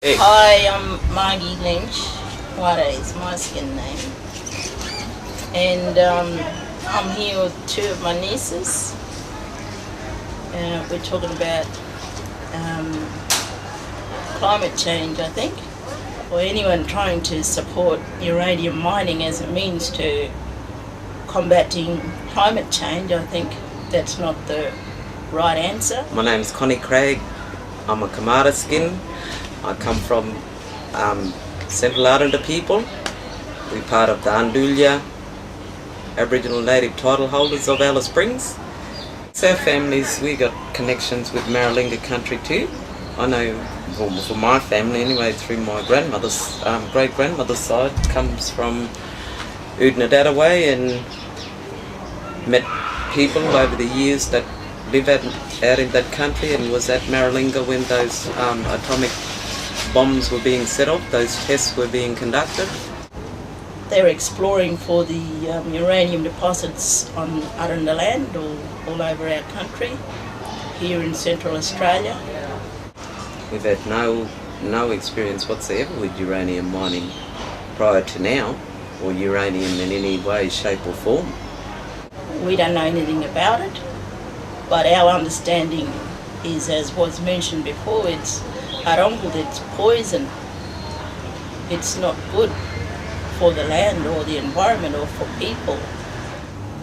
Hey. Hi, I'm Margie Lynch. Wada is my skin name. And I'm here with two of my nieces. We're talking about climate change, I think. Or anyone trying to support uranium mining as a means to combating climate change, I think that's not the right answer. My name's Connie Craig. I'm a Kamara skin. I come from Central Islander people. We're part of the Andulya Aboriginal native title holders of Alice Springs. So our families, we got connections with Maralinga country too. I know, well, for my family anyway, through my grandmother's, great-grandmother's side, comes from Udnadatta way, and met people over the years that live out in that country, and was at Maralinga when those atomic bombs were being set off, those tests were being conducted. They're exploring for the uranium deposits on Arunda land all over our country, here in Central Australia. We've had no experience whatsoever with uranium mining prior to now, or uranium in any way, shape or form. We don't know anything about it, but our understanding is, as was mentioned before, it's harmful, it's poison. It's not good for the land or the environment or for people.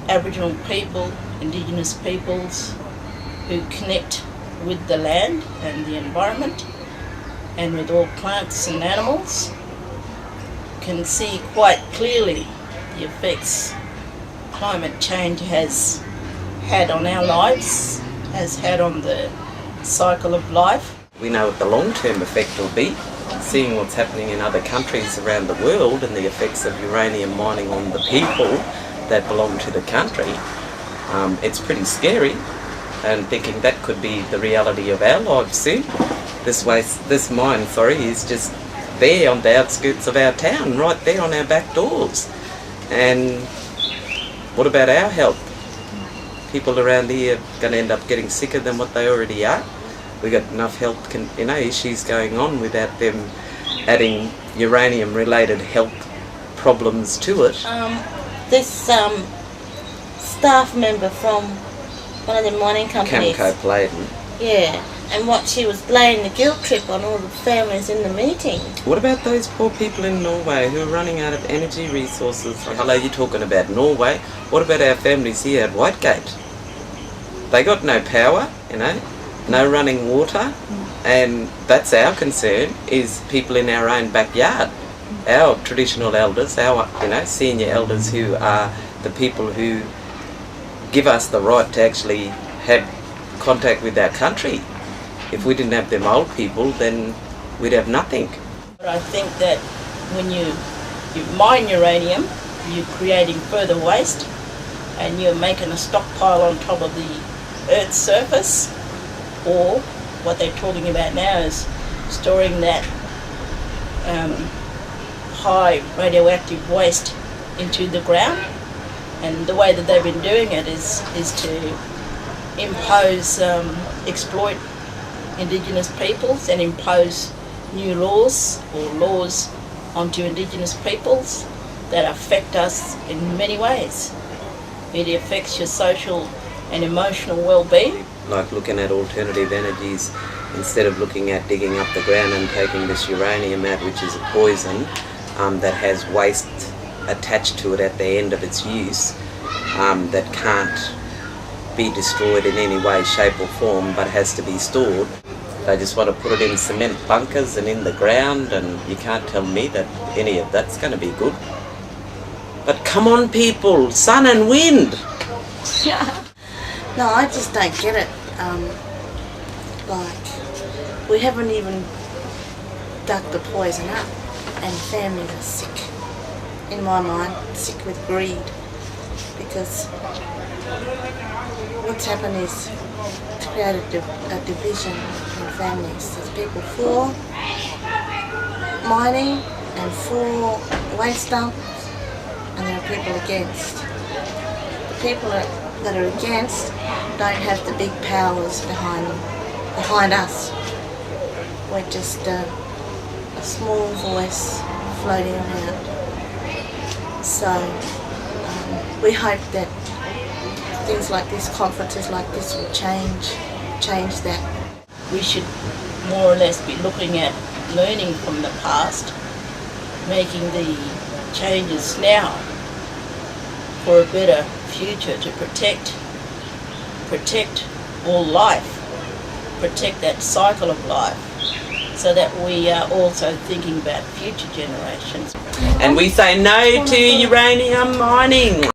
Aboriginal people, Indigenous peoples who connect with the land and the environment and with all plants and animals can see quite clearly the effects climate change has had on our lives, has had on the cycle of life. We know what the long-term effect will be, seeing what's happening in other countries around the world and the effects of uranium mining on the people that belong to the country. It's pretty scary, and thinking that could be the reality of our lives soon. This mine is just there on the outskirts of our town, right there on our back doors. And what about our health? People around here are going to end up getting sicker than what they already are. We've got enough health issues going on without them adding uranium-related health problems to it. This staff member from one of the mining companies. Camco Pladen. Yeah, and what she was laying the guilt trip on all the families in the meeting. What about those poor people in Norway who are running out of energy resources? Hello, you're talking about Norway. What about our families here at Whitegate? They got no power, no running water, and that's our concern, is people in our own backyard. Our traditional elders, our senior elders, who are the people who give us the right to actually have contact with our country. If we didn't have them old people, then we'd have nothing. But I think that when you mine uranium, you're creating further waste, and you're making a stockpile on top of the Earth's surface, or what they're talking about now is storing that high radioactive waste into the ground. And the way that they've been doing it is to impose, exploit Indigenous peoples and impose new laws or laws onto Indigenous peoples that affect us in many ways. It affects your social and emotional well-being. Like looking at alternative energies, instead of looking at digging up the ground and taking this uranium out, which is a poison that has waste attached to it at the end of its use, that can't be destroyed in any way, shape or form, but has to be stored. They just want to put it in cement bunkers and in the ground, and you can't tell me that any of that's going to be good. But come on people, sun and wind! No, I just don't get it. We haven't even dug the poison up, and families are sick. In my mind, sick with greed, because what's happened is it's created a division in families. There's people for mining and for waste dumps, and there are people against. The people that are against don't have the big powers behind us. We're just small voice floating around. So we hope that things like this, conferences like this, will change that. We should more or less be looking at learning from the past, making the changes now for a better future to protect all life, protect that cycle of life, so that we are also thinking about future generations. And we say no to uranium mining.